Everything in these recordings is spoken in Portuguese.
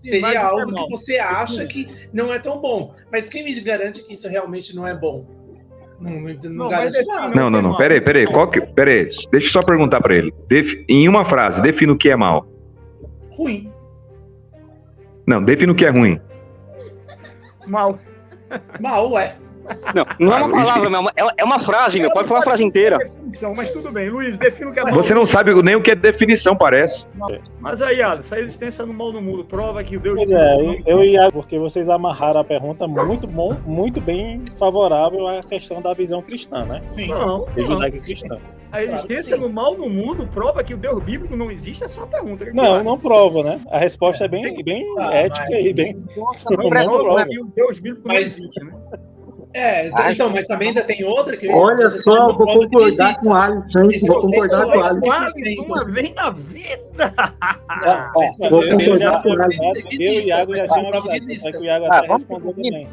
seria algo que você acha que não é tão bom. Mas quem me garante que isso realmente não é bom? Não garante nada. Não. Peraí. Deixa eu só perguntar pra ele. Em uma frase, defina o que é mal. Ruim. Não, defina o que é ruim. Mal, ué. Não é uma palavra, é uma frase, meu. Pode falar a frase inteira. Definição, mas tudo bem. Luiz, defina o que é mal. Você não sabe nem o que é definição, parece. Mas aí, Alisson, a existência do mal no mundo prova que o Deus... Pois é, eu ia... Porque vocês amarraram a pergunta muito bem favorável à questão da visão cristã, né? Sim. Não. Judaico-cristã. A existência do mal no mundo prova que o Deus bíblico não existe, é só uma pergunta. Não prova, né? A resposta é bem ética e bem... Não prova que o Deus bíblico não existe, né? Então, mas também ainda tem outra que... Olha só, vou concordar com o Alisson. Vou concordar com o Alisson. Uma vez na vida! Vou concordar com o Alisson. Eu e o Iago já tínhamos avisado. O Iago até respondeu também.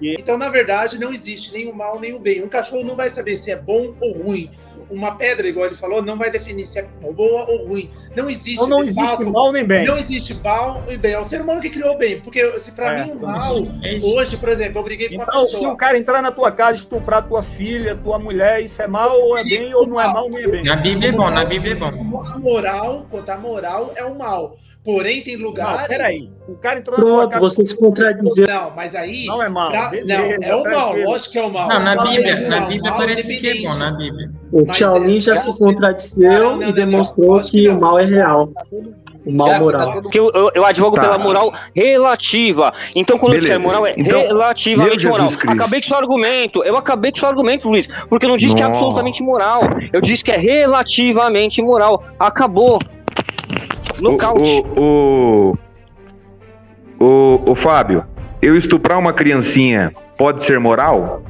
Então, na verdade, não existe nem o mal nem o bem. Um cachorro não vai saber se é bom ou ruim. Uma pedra, igual ele falou, não vai definir se é boa ou ruim. Não existe, não existe mal nem bem. Não existe mal e bem. É o ser humano que criou o bem. Porque se pra mim o mal, hoje, por exemplo, eu briguei com uma pessoa. Então, se o cara entrar na tua casa, estuprar tua filha, tua mulher, isso é mal ou é bem, ou não é mal nem é bem? Na Bíblia é bom, na Bíblia é bom. Quanto a moral é o mal. Porém, tem lugares... Não, peraí. O cara entrou na tua casa... você se contradizer. Não, mas aí... Não é mal. Não, é o mal. Lógico que é o mal. Não, na Bíblia parece que é bom, na Bíblia. O Shaolin já se contradizeu e demonstrou que o mal é real. O mal moral. Porque eu advogo pela moral relativa. Então, quando eu disser moral, é relativamente moral. Acabei com seu argumento, Luiz. Porque eu não disse que é absolutamente moral. Eu disse que é relativamente moral. Acabou. Nocaute. O Fábio, eu estuprar uma criancinha pode ser moral?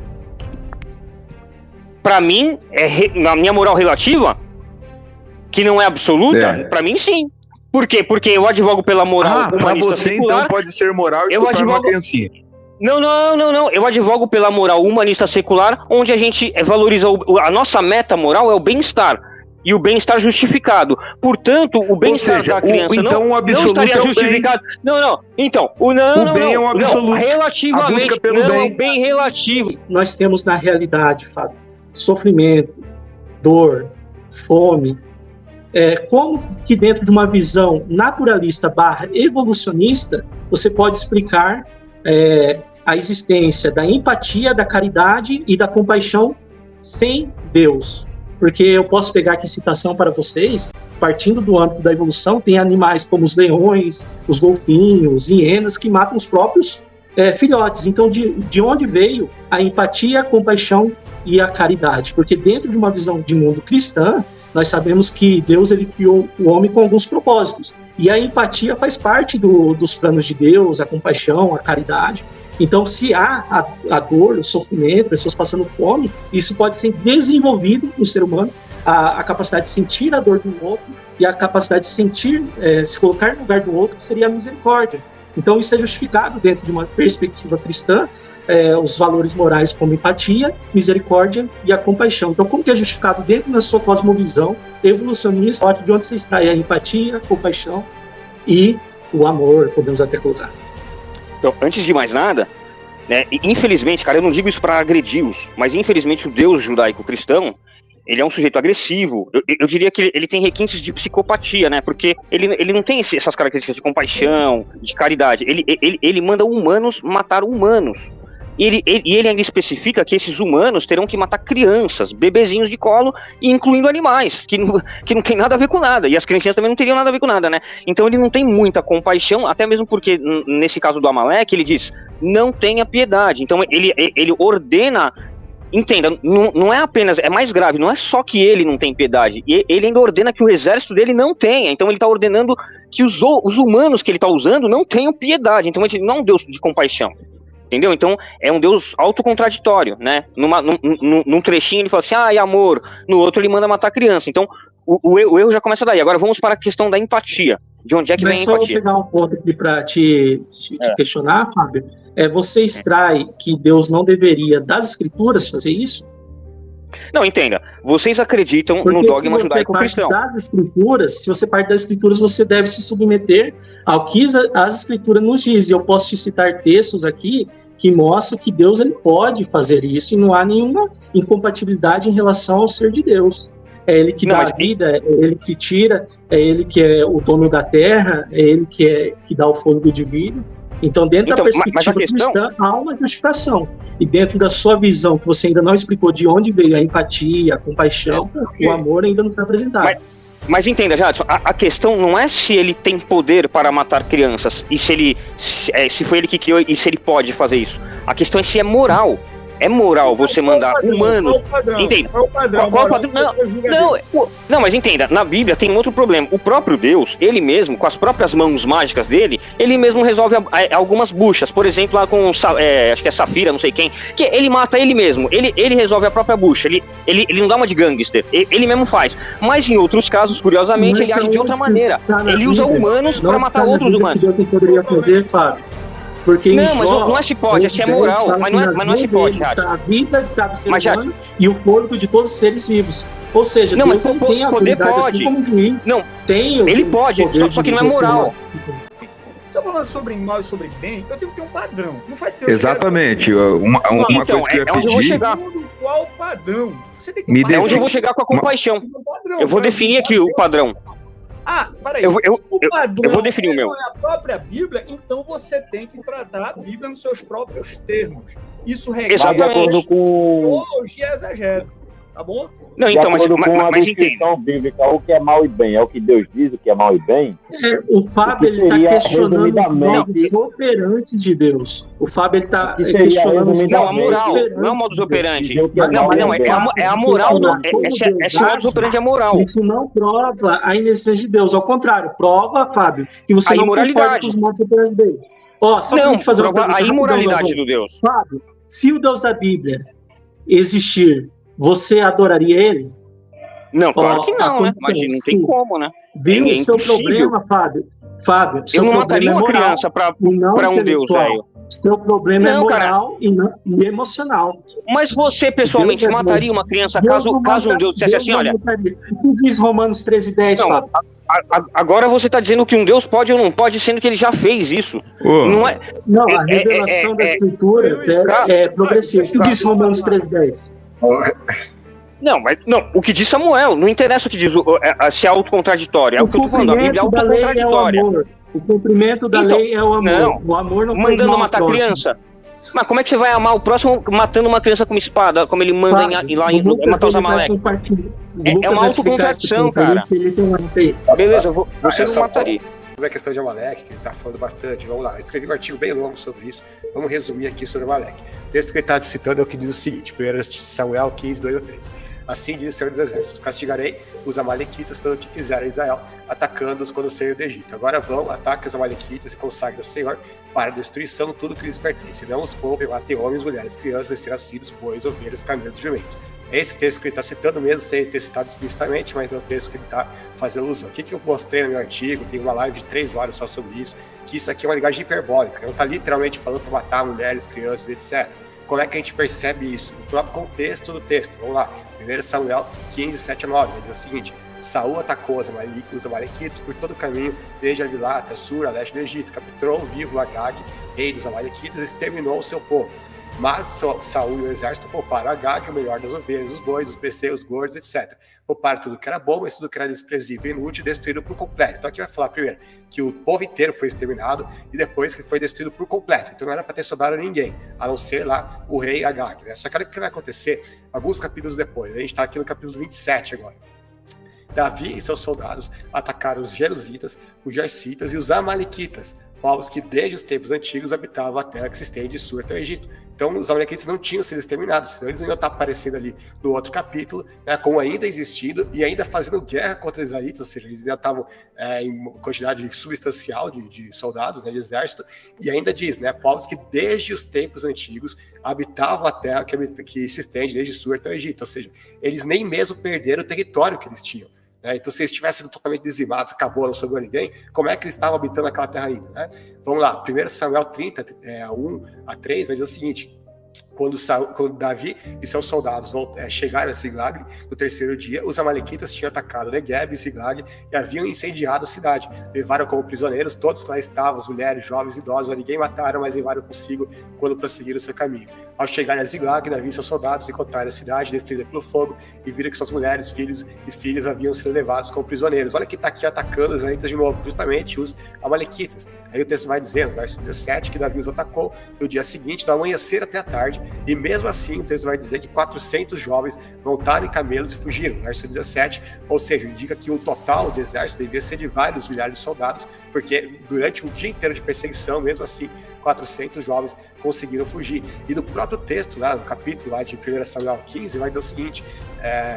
Pra mim, na minha moral relativa, que não é absoluta, pra mim sim. Por quê? Porque eu advogo pela moral humanista pra você, secular. então pode ser moral estuprar uma criancinha. Não. Eu advogo pela moral humanista secular, onde a gente valoriza a nossa meta moral é o bem-estar. E o bem-estar justificado. Portanto, o bem-estar da criança não estaria justificado. Não. Então, o bem é um absoluto. Relativamente, é um bem relativo. Nós temos na realidade, Fábio, sofrimento, dor, fome. Como que dentro de uma visão naturalista / evolucionista, você pode explicar a existência da empatia, da caridade e da compaixão sem Deus? Porque eu posso pegar aqui citação para vocês, partindo do âmbito da evolução, tem animais como os leões, os golfinhos, hienas, que matam os próprios filhotes. Então, de onde veio a empatia, a compaixão e a caridade? Porque dentro de uma visão de mundo cristã, nós sabemos que Deus ele criou o homem com alguns propósitos. E a empatia faz parte dos planos de Deus, a compaixão, a caridade. Então, se há a dor, o sofrimento, pessoas passando fome, isso pode ser desenvolvido no ser humano, a capacidade de sentir a dor do outro e a capacidade de sentir, se colocar no lugar do outro, que seria a misericórdia. Então, isso é justificado dentro de uma perspectiva cristã, os valores morais como empatia, misericórdia e a compaixão. Então, como que é justificado dentro da sua cosmovisão evolucionista, de onde se extrai a empatia, a compaixão e o amor, podemos até colocar. Então, antes de mais nada, né, infelizmente, cara, eu não digo isso para agredi-los, mas infelizmente o Deus judaico-cristão, ele é um sujeito agressivo. Eu diria que ele tem requintes de psicopatia, né? Porque ele não tem essas características de compaixão, de caridade. Ele manda humanos matar humanos. E ele ainda especifica que esses humanos terão que matar crianças, bebezinhos de colo, incluindo animais, que não tem nada a ver com nada. E as crianças também não teriam nada a ver com nada, né? Então ele não tem muita compaixão, até mesmo porque, nesse caso do Amaleque, ele diz, não tenha piedade. Então ele ordena, entenda, não é apenas, é mais grave, não é só que ele não tem piedade, ele ainda ordena que o exército dele não tenha. Então ele está ordenando que os humanos que ele está usando não tenham piedade. Então ele não é um Deus de compaixão. Entendeu? Então, é um Deus autocontraditório, né? Num trechinho ele fala assim, e amor. No outro ele manda matar a criança. Então, o erro já começa daí. Agora vamos para a questão da empatia. De onde é que vem a empatia? Mas só pegar um ponto aqui para te questionar, Fábio. Você extrai que Deus não deveria, das escrituras, fazer isso? Não, entenda. Vocês acreditam Porque no dogma se você judaico-cristão. parte das escrituras, se você parte das escrituras, você deve se submeter ao que as escrituras nos dizem. Eu posso te citar textos aqui que mostram que Deus ele pode fazer isso e não há nenhuma incompatibilidade em relação ao ser de Deus. É ele que dá a vida, é ele que tira, é ele que é o dono da terra, é ele que dá o fôlego de vida. Então, dentro da perspectiva cristã, há uma justificação. E dentro da sua visão, que você ainda não explicou de onde veio a empatia, a compaixão, o amor ainda não está apresentado. Mas entenda, Jadson, a questão não é se ele tem poder para matar crianças, e se foi ele que criou e se ele pode fazer isso. A questão é se é moral. É moral você mandar humanos. Entenda. Qual o padrão? Não, mas entenda, na Bíblia tem um outro problema. O próprio Deus, ele mesmo, com as próprias mãos mágicas dele, ele mesmo resolve algumas buchas. Por exemplo, lá com acho que é Safira, não sei quem, que ele mata ele mesmo. Ele resolve a própria bucha. Ele não dá uma de gangster. Ele mesmo faz. Mas em outros casos, curiosamente, ele age de outra maneira. Ele usa humanos para matar outros humanos. O que poderia fazer, Fábio? Porque não, mas não é se pode, é se é moral. Mas não é se pode, Jadson. A vida de cada ser humano e o corpo de todos os seres vivos. Ou seja, não, Deus mas tem a autoridade assim como juiz. Não, ele pode, só que não é moral. Se eu falando sobre mal e sobre bem, eu tenho que ter um padrão. Não faz tempo. Exatamente. Uma coisa que eu ia pedir... onde eu vou chegar. Qual padrão? Você tem que é onde eu vou chegar com a compaixão. Eu vou definir aqui o padrão. Peraí. Eu vou definir o meu. Não é a própria Bíblia, então você tem que tratar a Bíblia nos seus próprios termos. Isso requer de acordo com teologia e exegese, tá bom? Não, então, mas descrição bíblica, o que é mal e bem, é o que Deus diz, o que é mal e bem. O Fábio está questionando os modos operantes de Deus. O Fábio está questionando os a moral, não é o modus operandi. Não, é a moral. Esse modus operandi é moral. Isso não prova a inexistência de Deus. Ao contrário, prova, Fábio, que você não concorda com os modos operantes dele. Não, prova a imoralidade do Deus. Fábio, se o Deus da Bíblia existir, você adoraria ele? Não, claro que não, né? Imagina, não tem como, né? Viu o seu problema, Fábio? Fábio, eu não mataria uma criança para um Deus, velho. Seu problema é moral e emocional. Mas você, pessoalmente, mataria uma criança caso um Deus dissesse assim, olha... O que diz Romanos 13:10, Fábio? Agora você está dizendo que um Deus pode ou não pode, sendo que ele já fez isso. Não, a revelação da Escritura é progressiva. O que diz Romanos 13:10? Não, o que diz Samuel, não interessa o que diz se é autocontradditório, é o que eu tô falando, a Bíblia é autocontradditória. O cumprimento da lei é o amor. Não, o amor não mandando matar criança. Mas como é que você vai amar o próximo matando uma criança com uma espada, como ele manda matar os Amaleques? É uma autocontradição, cara. Beleza, você não mataria. Sobre a questão de Amaleque, que ele está falando bastante, vamos lá, eu escrevi um artigo bem longo sobre isso, vamos resumir aqui sobre Amaleque. O texto que ele está citando é o que diz o seguinte, 1 Samuel 15:2-3. Assim diz o Senhor dos Exércitos, castigarei os amalequitas pelo que fizeram a Israel, atacando-os quando saíram do Egito. Agora vão, ataquem os amalequitas e consagrem ao Senhor para a destruição tudo que lhes pertence. Não os poupem, matem homens, mulheres, crianças, esteracídeos, bois, ovelhas, camelos, jumentos. É esse texto que ele está citando mesmo, sem ter citado explicitamente, mas é o texto que ele está fazendo alusão. O que eu mostrei no meu artigo, tem uma live de 3 horas só sobre isso, que isso aqui é uma linguagem hiperbólica, não está literalmente falando para matar mulheres, crianças, etc. Como é que a gente percebe isso? No próprio contexto do texto. Vamos lá. 1 Samuel 15:7-9. Ele diz o seguinte: Saul atacou os amalequitas por todo o caminho, desde Avilá até Sur, a leste do Egito. Capturou vivo Agag, rei dos amalequitas, e exterminou o seu povo. Mas Saul e o exército pouparam Agag, o melhor das ovelhas, os bois, os beceiros, os gordos, etc. Pouparam tudo que era bom, mas tudo que era desprezível e inútil, destruído por completo. Então aqui vai falar primeiro que o povo inteiro foi exterminado e depois que foi destruído por completo. Então não era para ter sobrado ninguém, a não ser lá o rei Agag, né? Só que olha o que vai acontecer alguns capítulos depois. A gente está aqui no capítulo 27 agora. Davi e seus soldados atacaram os jerusitas, os jarcitas e os amalequitas, povos que desde os tempos antigos habitavam a terra que se estende de Sur até o Egito. Então os amalequitas não tinham sido exterminados, senão eles ainda estavam aparecendo ali no outro capítulo, né, como ainda existindo e ainda fazendo guerra contra os israelitas, ou seja, eles ainda estavam em quantidade substancial de soldados, né, de exército, e ainda diz, né, povos que desde os tempos antigos habitavam a terra que se estende desde Sur até o Egito, ou seja, eles nem mesmo perderam o território que eles tinham. Então, se eles tivessem totalmente dizimados, acabou, não sobrou ninguém, como é que eles estavam habitando aquela terra ainda? Né? Vamos lá, 1 Samuel 30, 1-3, vai dizer o seguinte: quando Davi e seus soldados chegaram a Ziklag no terceiro dia, os amalequitas tinham atacado Negueb e Ziklag e haviam incendiado a cidade. Levaram como prisioneiros todos que lá estavam, as mulheres, jovens, idosos, a ninguém mataram, mas levaram consigo quando prosseguiram seu caminho. Ao chegarem a Ziklag, Davi e seus soldados encontraram a cidade destruída pelo fogo e viram que suas mulheres, filhos e filhas haviam sido levados como prisioneiros. Olha que está aqui atacando os israelitas de novo, justamente os amalequitas. Aí o texto vai dizer, no verso 17, que Davi os atacou no dia seguinte, do amanhecer até a tarde, e mesmo assim o texto vai dizer que 400 jovens montaram em camelos e fugiram, verso 17, ou seja, indica que o total do exército devia ser de vários milhares de soldados, porque durante um dia inteiro de perseguição, mesmo assim, 400 jovens conseguiram fugir. E no próprio texto, lá no capítulo lá de 1 Samuel 15, vai dizer o seguinte,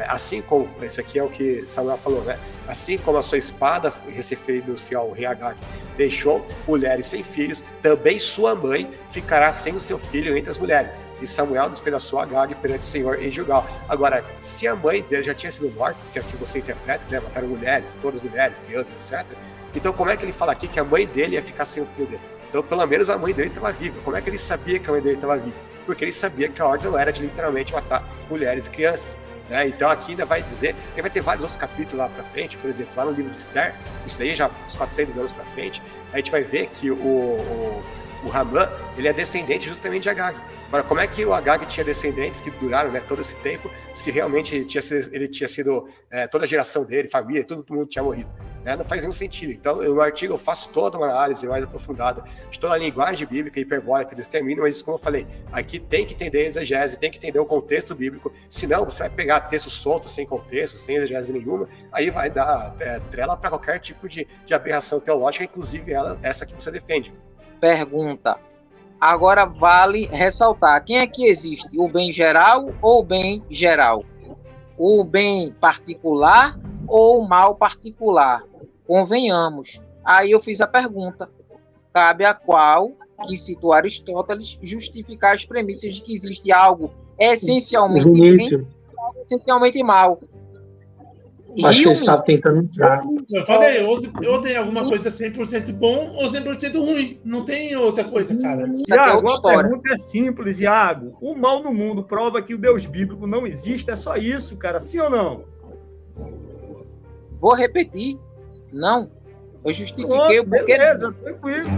assim como, isso aqui é o que Samuel falou, né? Assim como a sua espada, referindo-se ao rei Agag, deixou mulheres sem filhos, também sua mãe ficará sem o seu filho entre as mulheres. E Samuel despedaçou Agag perante o Senhor em Gilgal. Agora, se a mãe dele já tinha sido morta, que é o que você interpreta, né? Mataram mulheres, todas mulheres, crianças, etc. Então, como é que ele fala aqui que a mãe dele ia ficar sem o filho dele? Então, pelo menos a mãe dele estava viva. Como é que ele sabia que a mãe dele estava viva? Porque ele sabia que a ordem não era de literalmente matar mulheres e crianças. Né? Então, aqui ainda vai dizer, ele vai ter vários outros capítulos lá para frente, por exemplo, lá no livro de Esther, isso daí já uns 400 anos para frente, a gente vai ver que o Ramã, ele é descendente justamente de Agag. Agora, como é que o Agag tinha descendentes que duraram, né, todo esse tempo, se realmente ele tinha sido, toda a geração dele, família, todo mundo tinha morrido? Né? Não faz nenhum sentido. Então, no artigo eu faço toda uma análise mais aprofundada de toda a linguagem bíblica e hiperbólica que eles terminam, mas como eu falei, aqui tem que entender a exegese, tem que entender o contexto bíblico, senão você vai pegar texto solto, sem contexto, sem exegese nenhuma, aí vai dar trela para qualquer tipo de aberração teológica, inclusive essa que você defende. Pergunta. Agora vale ressaltar, quem é que existe? O bem geral ou o bem geral? O bem particular ou o mal particular? Convenhamos. Aí eu fiz a pergunta. Cabe a qual, que citou Aristóteles, justificar as premissas de que existe algo essencialmente bem e essencialmente mal. Acho que ele estava tentando entrar. Eu falei, ou tem alguma coisa 100% bom ou 100% ruim. Não tem outra coisa, cara. Iago, a pergunta é simples, Iago. O mal no mundo prova que o Deus bíblico não existe. É só isso, cara. Sim ou não? Vou repetir. Não. Eu justifiquei o porquê. Beleza, tranquilo.